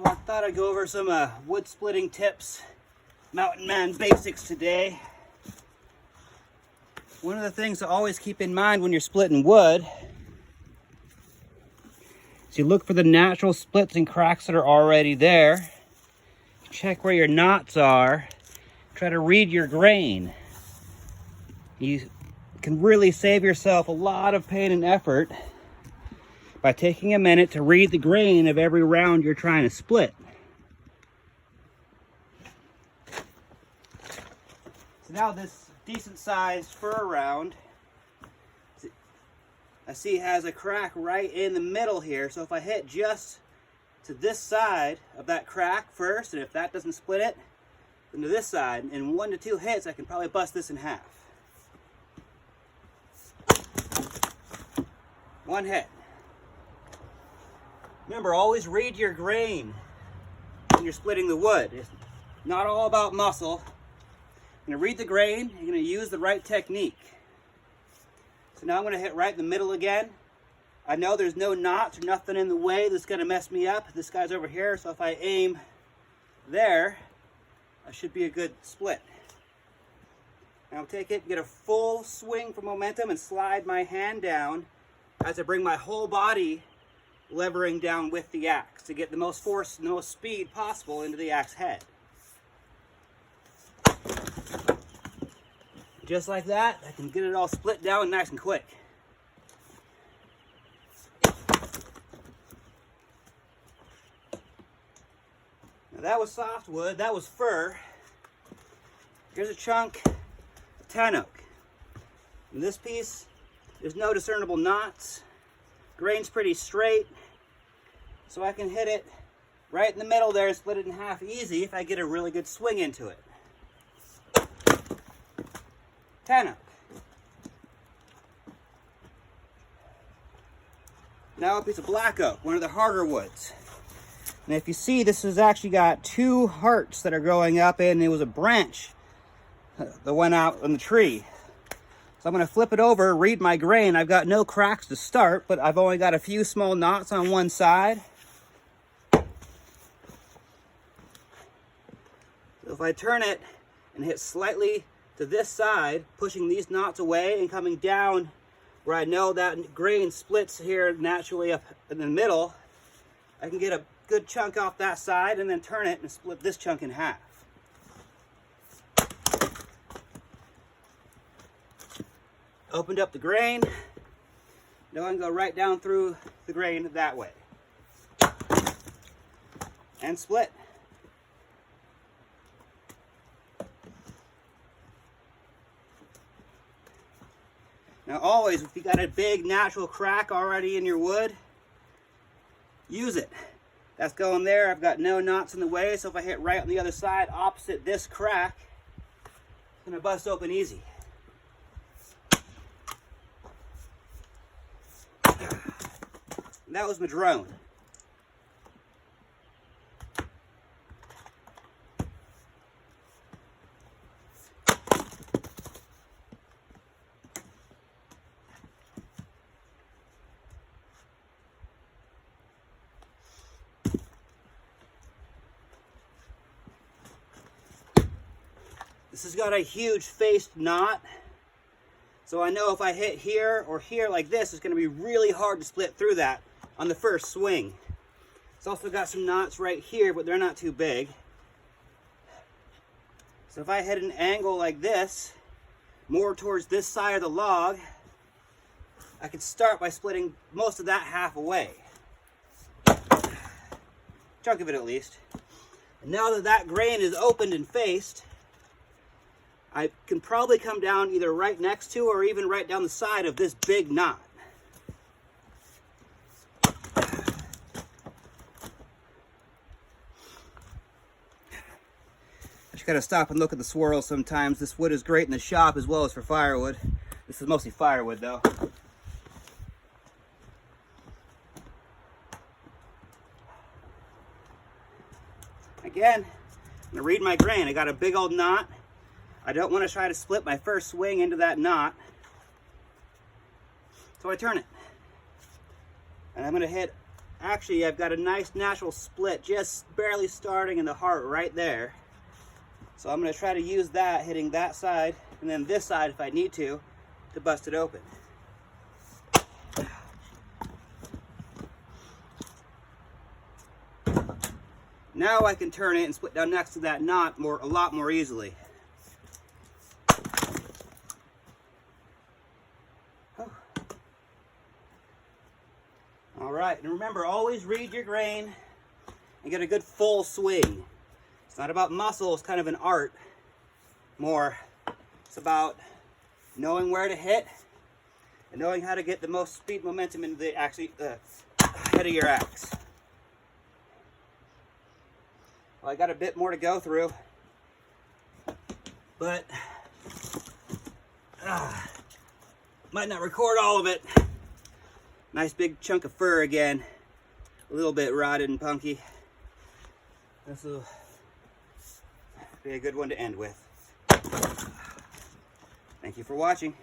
So I thought I'd go over some wood splitting tips, mountain man basics today. One of the things to always keep in mind when you're splitting wood is you look for the natural splits and cracks that are already there. Check where your knots are. Try to read your grain. You can really save yourself a lot of pain and effort by taking a minute to read the grain of every round you're trying to split. So now this decent sized fir round, I see has a crack right in the middle here. So if I hit just to this side of that crack first, and if that doesn't split it, then to this side, in 1 to 2 hits, I can probably bust this in half. One hit. Remember, always read your grain when you're splitting the wood. It's not all about muscle. You're going to read the grain, you're going to use the right technique. So now I'm going to hit right in the middle again. I know there's no knots or nothing in the way that's going to mess me up. This guy's over here, so if I aim there, that should be a good split. Now take it, get a full swing for momentum and slide my hand down as I bring my whole body levering down with the axe to get the most force and the most speed possible into the axe head. Just like that, I can get it all split down nice and quick. Now that was softwood, that was fir. Here's a chunk of tan oak. In this piece, there's no discernible knots. Grain's pretty straight, so I can hit it right in the middle there and split it in half easy if I get a really good swing into it. Tan oak. Now a piece of black oak, one of the harder woods. And if you see, this has actually got 2 hearts that are growing up, and it was a branch that went out on the tree. So I'm going to flip it over, read my grain. I've got no cracks to start, but I've only got a few small knots on one side. So if I turn it and hit slightly to this side, pushing these knots away and coming down where I know that grain splits here naturally up in the middle, I can get a good chunk off that side and then turn it and split this chunk in half. Opened up the grain. Now I can go right down through the grain that way. And split. Now always, if you got a big natural crack already in your wood, use it. That's going there. I've got no knots in the way, so if I hit right on the other side opposite this crack, it's going to bust open easy. And that was madrone. This has got a huge faced knot. So I know if I hit here or here like this, it's going to be really hard to split through that on the first swing. It's also got some knots right here, but they're not too big. So if I hit an angle like this, more towards this side of the log, I can start by splitting most of that half away. Chunk of it at least. And now that that grain is opened and faced, I can probably come down either right next to or even right down the side of this big knot. I just gotta stop and look at the swirls sometimes. This wood is great in the shop as well as for firewood. This is mostly firewood though. Again, I'm gonna read my grain. I got a big old knot. I don't want to try to split my first swing into that knot. So I turn it. And I'm going to hit Actually, I've got a nice natural split just barely starting in the heart right there. So I'm going to try to use that, hitting that side and then this side if I need to bust it open. Now I can turn it and split down next to that knot a lot more easily. All right, and remember, always read your grain and get a good full swing. It's not about muscle, it's kind of an art more. It's about knowing where to hit and knowing how to get the most speed momentum into the head of your axe. Well, I got a bit more to go through, but might not record all of it. Nice big chunk of fur again, a little bit rotted and punky. This will be a good one to end with. Thank you for watching.